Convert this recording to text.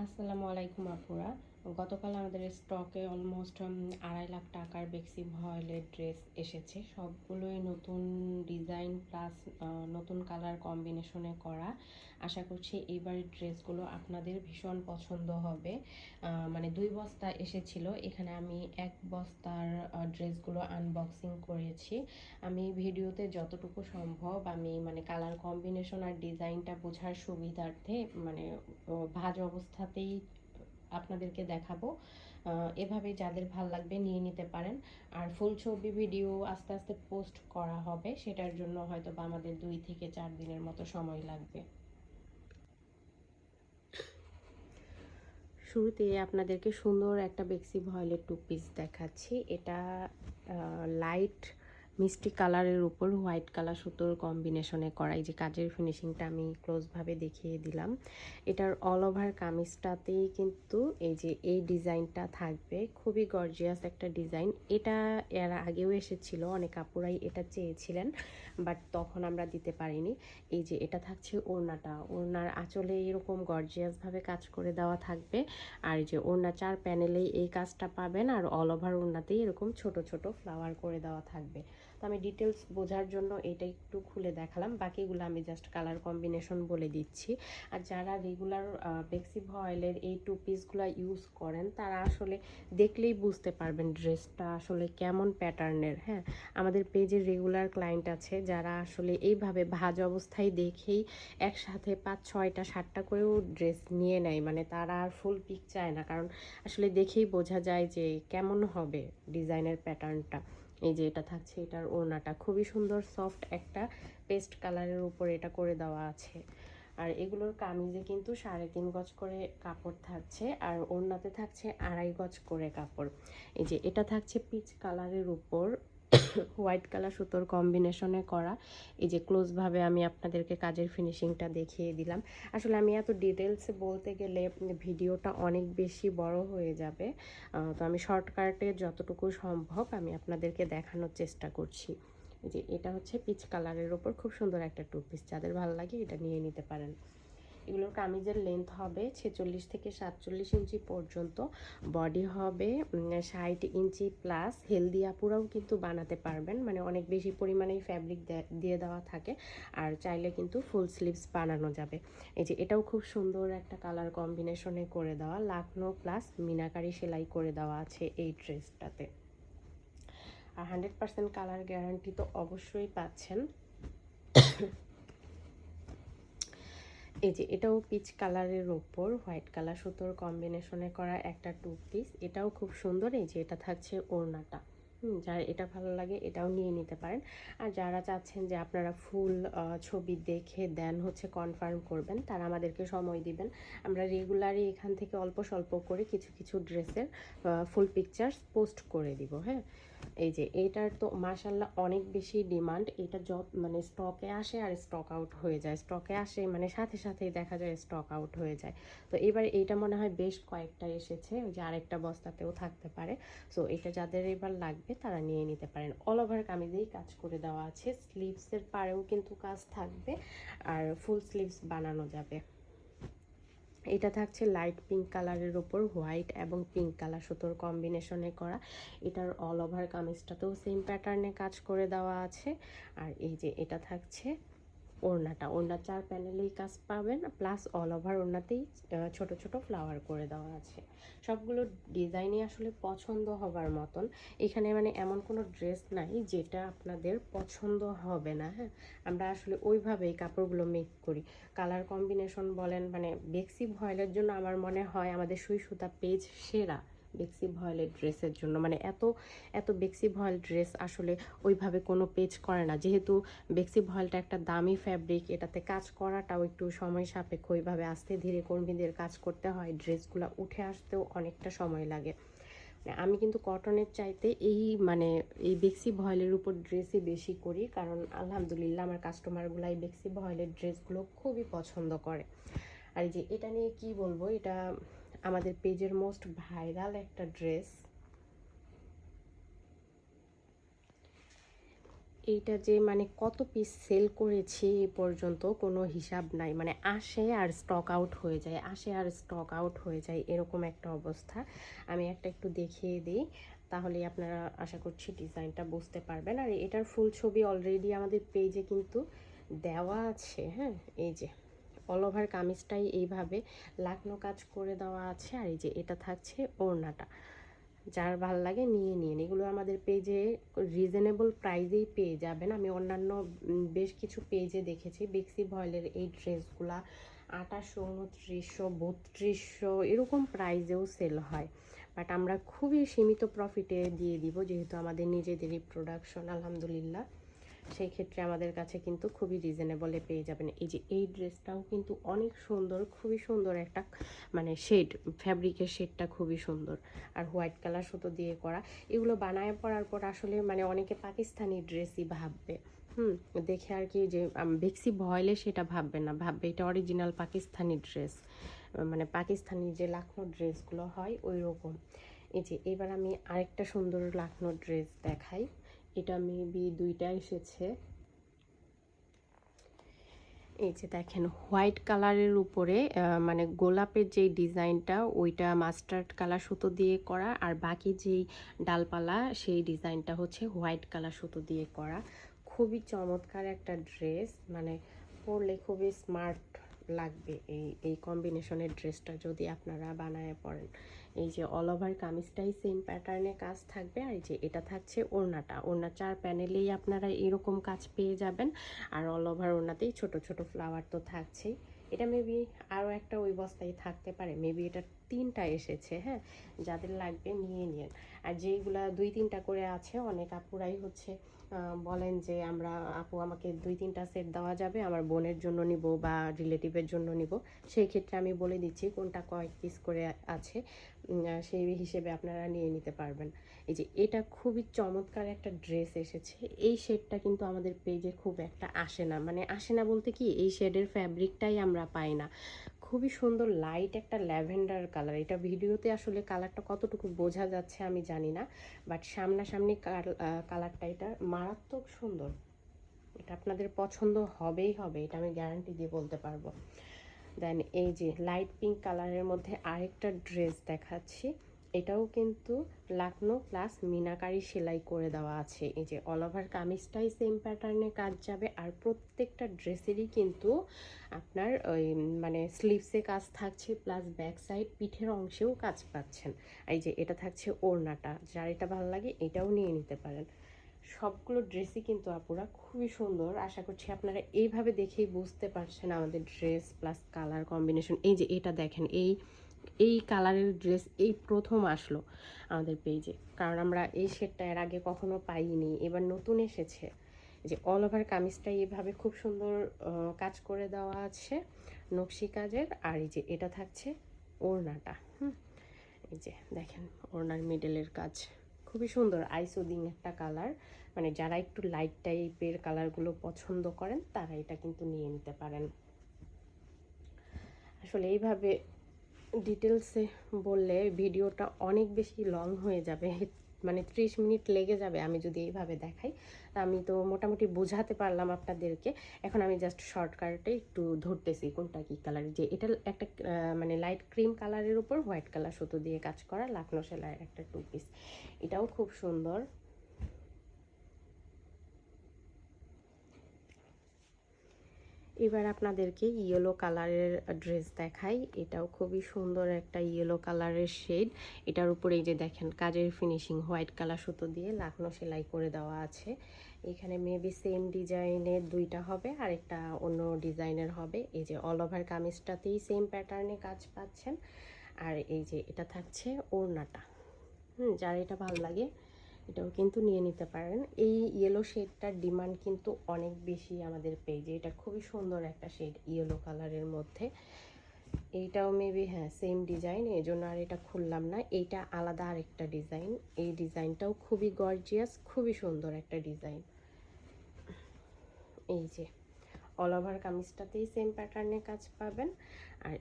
আসসালামু আলাইকুম আপুরা। গতকাল আমাদের স্টকে অলমোস্ট 2.5 লাখ টাকার বেক্সি ভয়েলের ড্রেস এসেছে। সবগুলোই নতুন ডিজাইন প্লাস নতুন কালার কম্বিনেশনে করা। আশা করছি এইবারের ড্রেসগুলো আপনাদের ভীষণ পছন্দ হবে। মানে 2 বস্তা এসেছিল, এখানে আমি 1 বস্তার ড্রেসগুলো আনবক্সিং করেছি। আমি ভিডিওতে যতটুকু সম্ভব আমি মানে কালার কম্বিনেশন আর ডিজাইনটা বোঝার সুবিধার্থে মানে ভাঁজ অবস্থাতেই আপনাদেরকে দেখাবো। এভাবে যাদের ভাল লাগবে নিয়ে নিতে পারেন। আর ফুল ছবি ভিডিও আস্তে আস্তে পোস্ট করা হবে, সেটার জন্য হয়তো বা আমাদের 2 থেকে 4 দিনের মতো সময় লাগবে। শুরুতে আপনাদেরকে সুন্দর একটা বেক্সি ভয়েলের টু পিস দেখাচ্ছি। এটা লাইট মিষ্টি কালারের উপর হোয়াইট কালার সুতোর কম্বিনেশনে করা। এই যে কাজের ফিনিশিংটা আমি ক্লোজভাবে দেখিয়ে দিলাম। এটার অল ওভার কামিজটাতেই কিন্তু এই যে এই ডিজাইনটা থাকবে, খুবই গর্জিয়াস একটা ডিজাইন। এটা এর আগেও এসেছিল, অনেক আপুরাই এটা চেয়েছিলেন, বাট তখন আমরা দিতে পারিনি। এই যে এটা থাকছে ওড়নাটা, ওড়নার আঁচলে এরকম গর্জিয়াসভাবে কাজ করে দেওয়া থাকবে। আর এই যে ওড়না 4 প্যানেলেই এই কাজটা পাবেন, আর অল ওভার ওড়নাতেই এরকম ছোট ছোট ফ্লাওয়ার করে দেওয়া থাকবে। তো আমি ডিটেলস বোঝার জন্য এটা একটু খুলে দেখালাম, বাকিগুলো আমি জাস্ট কালার কম্বিনেশন বলে দিচ্ছি। আর যারা রেগুলার বেক্সি ভয়েলের এই টু পিসগুলো ইউজ করেন তারা আসলে দেখলেই বুঝতে পারবেন ড্রেসটা আসলে কেমন প্যাটার্নের। হ্যাঁ, আমাদের পেজের রেগুলার ক্লায়েন্ট আছে যারা আসলে এইভাবে ভাঁজ অবস্থায় দেখেই একসাথে 5, 6টা, 7টা করেও ড্রেস নিয়ে নেয়। মানে তারা আর ফুল পিক চায় না, কারণ আসলে দেখেই বোঝা যায় যে কেমন হবে ডিজাইনের প্যাটার্নটা। এই যে এটা থাকছে, এটার ওড়নাটা খুবই সুন্দর সফট একটা পেস্ট কালারের উপর এটা করে দেওয়া আছে। আর এগুলোর কামিজে কিন্তু 3.5 গজ করে কাপড় থাকছে, আর ওড়নাতে থাকছে 2.5 গজ করে কাপড়। এই যে এটা থাকছে পিচ কালারের উপর হোয়াইট কালার সুতোর কম্বিনেশনে করা। এই যে ক্লোজভাবে আমি আপনাদেরকে কাজের ফিনিশিংটা দেখিয়ে দিলাম। আসলে আমি এত ডিটেলসে বলতে গেলে ভিডিওটা অনেক বেশি বড় হয়ে যাবে, তো আমি শর্টকাটে যতটুকু সম্ভব আমি আপনাদেরকে দেখানোর চেষ্টা করছি। এই যে এটা হচ্ছে পিচ কালারের ওপর খুব সুন্দর একটা টু পিস, যাদের ভালো লাগে এটা নিয়ে নিতে পারেন। এগুলোর কামিজের লেন্থ হবে 46 থেকে 47 ইঞ্চি পর্যন্ত, বডি হবে 60 ইঞ্চি প্লাস। হেলদি আপুরাও কিন্তু বানাতে পারবেন, মানে অনেক বেশি পরিমাণেই ফ্যাব্রিক দিয়ে দেওয়া থাকে, আর চাইলে কিন্তু ফুল স্লিভস বানানো যাবে। এই যে এটাও খুব সুন্দর একটা কালার কম্বিনেশনে করে দেওয়া, লাকনো প্লাস মিনাকারি সেলাই করে দেওয়া আছে এই ড্রেসটাতে। আর 100% কালার গ্যারান্টি তো অবশ্যই পাচ্ছেন। এই যে এটাও পিচ কালারের ওপর হোয়াইট কালার সুতোর কম্বিনেশনে করা একটা টু পিস, এটাও খুব সুন্দর। এই যে এটা থাকছে ওড়নাটা। যার এটা ভালো লাগে এটাও নিয়ে নিতে পারেন। আর যারা চাচ্ছেন যে আপনারা ফুল ছবি দেখে দেন হচ্ছে কনফার্ম করবেন, তারা আমাদেরকে সময় দিবেন। আমরা রেগুলারই এখান থেকে অল্প স্বল্প করে কিছু কিছু ড্রেসের ফুল পিকচার্স পোস্ট করে দিব। হ্যাঁ, এই যে এটার তো মাশাল্লাহ অনেক বেশি ডিমান্ড। এটা মানে স্টকে আসে আর স্টক আউট হয়ে যায়, স্টকে আসে মানে সাথে সাথেই দেখা যায় স্টক আউট হয়ে যায়। তো এবার এইটা মনে হয় বেশ কয়েকটা এসেছে, ওই যে আরেকটা বস্তাতেও থাকতে পারে। সো এটা যাদের এবার লাগবে তারা নিয়ে নিতে পারেন। অল ওভার কামিজেই কাজ করে দেওয়া আছে, স্লিভসের পাড়েও কিন্তু কাজ থাকবে, আর ফুল স্লিভস বানানো যাবে। এটা থাকছে লাইট পিঙ্ক কালারের উপর হোয়াইট এবং পিঙ্ক কালার সুতোর কম্বিনেশনে করা। এটার অল ওভার কামিজটাতেও সেম প্যাটার্নে কাজ করে দেওয়া আছে। আর এই যে এটা থাকছে ওড়নাটা, ওড়না 4 প্যানেলেই কাজ পাবেন, প্লাস অল ওভার ওড়নাতেই ছোট ছোট ফ্লাওয়ার করে দেওয়া আছে। সবগুলো ডিজাইনই আসলে পছন্দ হবার মতন। এখানে মানে এমন কোনো ড্রেস নাই যেটা আপনাদের পছন্দ হবে না। হ্যাঁ, আমরা আসলে ওইভাবেই কাপড়গুলো মেক করি। কালার কম্বিনেশন বলেন, মানে বেক্সি ভয়েলের জন্য আমার মনে হয় আমাদের সুই সুতা পেজ সেরা বেক্সি ভয়েলের ড্রেসের জন্য। মানে এত এত বেক্সি ভয়েল ড্রেস আসলে ওইভাবে কোনো পেজ করে না, যেহেতু বেক্সি ভয়েলটা একটা দামি ফ্যাব্রিক, এটাতে কাজ করাটাও একটু সময় সাপেক্ষ। ওইভাবে আস্তে ধীরে কর্মীদের কাজ করতে হয়, ড্রেসগুলো উঠে আসতেও অনেকটা সময় লাগে। আমি কিন্তু কটনের চাইতে মানে এই বেক্সি ভয়েলের উপর ড্রেসই বেশি করি, কারণ আলহামদুলিল্লাহ আমার কাস্টমারগুলো এই বেক্সি ভয়েলের ড্রেসগুলো খুবই পছন্দ করে। আর এই যে এটা নিয়ে কি বলবো, এটা আমাদের পেজের মোস্ট ভাইরাল একটা ড্রেস। এইটা যে মানে কত পিস সেল করেছি এ পর্যন্ত কোনো হিসাব নাই, মানে আসে আর স্টক আউট হয়ে যায়, আসে আর স্টক আউট হয়ে যায়, এরকম একটা অবস্থা। আমি একটা একটু দেখিয়ে দিই, তাহলে আপনারা আশা করছি ডিজাইনটা বুঝতে পারবেন। আর এটার ফুল ছবি অলরেডি আমাদের পেজে কিন্তু দেওয়া আছে। হ্যাঁ, এই যে অল ওভার কামিজটাই এইভাবে লাকনো কাজ করে দেওয়া আছে। আর এই যে এটা থাকছে ওড়নাটা, যার ভাল লাগে নিয়ে নিন। এগুলো আমাদের পেজে রিজনেবল প্রাইসেই পেয়ে যাবেন। আমি অন্যান্য বেশ কিছু পেজে দেখেছি বেক্সি ভয়েলের এই ড্রেসগুলা 2800, 2900, 3200 এরকম প্রাইজেও সেল হয়। বাট আমরা খুবই সীমিত প্রফিটে দিয়ে দিব, যেহেতু আমাদের নিজেদেরই প্রোডাকশন আলহামদুলিল্লাহ। সেই ক্ষেত্রে আমাদের কাছে কিন্তু খুবই রিজনেবলে পেয়ে যাবেন। এই যে এই ড্রেসটাও কিন্তু অনেক সুন্দর, খুবই সুন্দর একটা মানে শেড, ফ্যাব্রিকের শেডটা খুবই সুন্দর। আর হোয়াইট কালার সুতো দিয়ে করা। এগুলো বানায় পরার পর আসলে মানে অনেকে পাকিস্তানি ড্রেসই ভাববে, দেখে আর কি, যে বেক্সি ভয়েলে সেটা ভাববে না, ভাববে এটা অরিজিনাল পাকিস্তানি ড্রেস, মানে পাকিস্তানি যে লাখনো ড্রেসগুলো হয় ওই রকম। এই যে এবার আমি আরেকটা সুন্দর লাখনো ড্রেস দেখাই। এটা মেবি দুইটা এসেছে। এই যে দেখেন হোয়াইট কালারের উপরে মানে গোলাপের যেই ডিজাইনটা ওইটা মাস্টার্ড কালার সুতো দিয়ে করা, আর বাকি যেই ডালপালা সেই ডিজাইনটা হচ্ছে হোয়াইট কালার সুতো দিয়ে করা। খুবই চমৎকার একটা ড্রেস, মানে পরলে খুবই স্মার্ট লাগবে এই এই কম্বিনেশনের ড্রেসটা যদি আপনারা বানায় পরেন। এই যে অল ওভার কামিজটাই সেম প্যাটার্নে কাজ থাকবে। আর এই যে এটা থাকছে ওড়নাটা, ওড়না 4 প্যানেলেই আপনারা এরকম কাজ পেয়ে যাবেন। আর অল ওভার ওড়নাতেই ছোট ছোট ফ্লাওয়ার তো থাকছেই। এটা মেবি আরও একটা ওই বস্তায় থাকতে পারে, মেবি এটা 3টা এসেছে। হ্যাঁ, যাদের লাগবে নিয়ে নিন। আর যেইগুলা 2-3টা করে আছে, অনেক আপুরাই হচ্ছে বলেন যে আমরা আপু আমাকে 2-3টা সেট দেওয়া যাবে, আমার বোনের জন্য নিব বা রিলেটিভের জন্য নিব। সেই ক্ষেত্রে আমি বলে দিচ্ছি কোনটা কয় পিস করে আছে, সেই হিসেবে আপনারা নিয়ে নিতে পারবেন। এই যে এটা খুবই চমৎকার একটা ড্রেস এসেছে। এই শেডটা কিন্তু আমাদের পেজে খুব একটা আসে না, মানে আসে না বলতে কি, এই শেডের ফ্যাব্রিকটাই আমরা পাই না। খুবই সুন্দর লাইট একটা ল্যাভেন্ডার কালার। এটা ভিডিওতে আসলে কালারটা কতটুকু বোঝা যাচ্ছে আমি জানি না, বাট সামনাসামনি কালারটা এটা মারাত্মক সুন্দর। এটা আপনাদের পছন্দ হবেই হবে, এটা আমি গ্যারান্টি দিয়ে বলতে পারবো। দেন এই যে লাইট পিঙ্ক কালারের মধ্যে আরেকটা ড্রেস দেখাচ্ছি। এটাও কিন্তু লাকনো প্লাস মিনাকারি সেলাই করে দেওয়া আছে। এই যে অল ওভার কামিজটাই সেম প্যাটার্নে কাজ যাবে। আর প্রত্যেকটা ড্রেসেরই কিন্তু আপনার ওই মানে স্লিভসে কাজ থাকছে, প্লাস ব্যাক সাইড পিঠের অংশেও কাজ পাচ্ছেন। এই যে এটা থাকছে ওড়নাটা, যার এটা ভালো লাগে এটাও নিয়ে নিতে পারেন। সবগুলো ড্রেসই কিন্তু আপুরা খুবই সুন্দর। আশা করছি আপনারা এইভাবে দেখেই বুঝতে পারছেন আমাদের ড্রেস প্লাস কালার কম্বিনেশন। এই যে এটা দেখেন, এই এই কালারের ড্রেস এই প্রথম আসলো আমাদের পেজে, কারণ আমরা এই শেডটা এর আগে কখনো পাইনি, এবার নতুন এসেছে। যে অল ওভার কামিজটা এইভাবে খুব সুন্দর কাজ করে দেওয়া আছে নকশি কাজের। আর এই যে এটা থাকছে ওড়নাটা, এই যে দেখেন ওড়নার মিডলের কাজ খুবই সুন্দর, আইসোদিং একটা কালার। মানে যারা একটু লাইট টাইপের কালারগুলো পছন্দ করেন তারা এটা কিন্তু নিয়ে নিতে পারেন। আসলে এইভাবে ডিটেলসে বললে ভিডিওটা অনেক বেশি লং হয়ে যাবে, মানে 30 মিনিট লেগে যাবে আমি যদি এইভাবে দেখাই। আমি তো মোটামুটি বোঝাতে পারলাম আপনাদেরকে। এখন আমি জাস্ট শর্টকাটে একটু ধরতেছি কোনটা কী কালার। যে এটা একটা মানে লাইট ক্রিম কালারের উপর হোয়াইট কালার সুতো দিয়ে কাজ করা লাকনো সেলাইয়ের একটা 2 পিস, এটাও খুব সুন্দর। এবার আপনাদেরকে ইয়েলো কালারের ড্রেস দেখাই। এটাও খুবই সুন্দর একটা ইয়েলো কালারের শেড। এটার উপরে এই যে দেখেন কাজের ফিনিশিং হোয়াইট কালার সুতো দিয়ে লাকনো সেলাই করে দেওয়া আছে। এখানে মেবি সেম ডিজাইনের 2টা হবে, আর একটা অন্য ডিজাইনের হবে। এই যে অল ওভার কামিজটাতেই সেম প্যাটার্নে কাজ পাচ্ছেন। আর এই যে এটা থাকছে ওড়নাটা, যার এটা ভালো লাগে এটাও কিন্তু নিয়ে নিতে পারেন। এই ইয়েলো শেডটার ডিমান্ড কিন্তু অনেক বেশি আমাদের পেজে। এটা খুবই সুন্দর একটা শেড ইয়েলো কালারের মধ্যে। এইটাও মেবি হ্যাঁ সেম ডিজাইন, এই জন্য আর এটা খুললাম না। এইটা আলাদা আরেকটা ডিজাইন। এই ডিজাইনটাও খুবই গর্জিয়াস, খুবই সুন্দর একটা ডিজাইন। এই যে অল ওভার কামিজটাতেই সেম প্যাটার্নে কাজ পাবেন। আর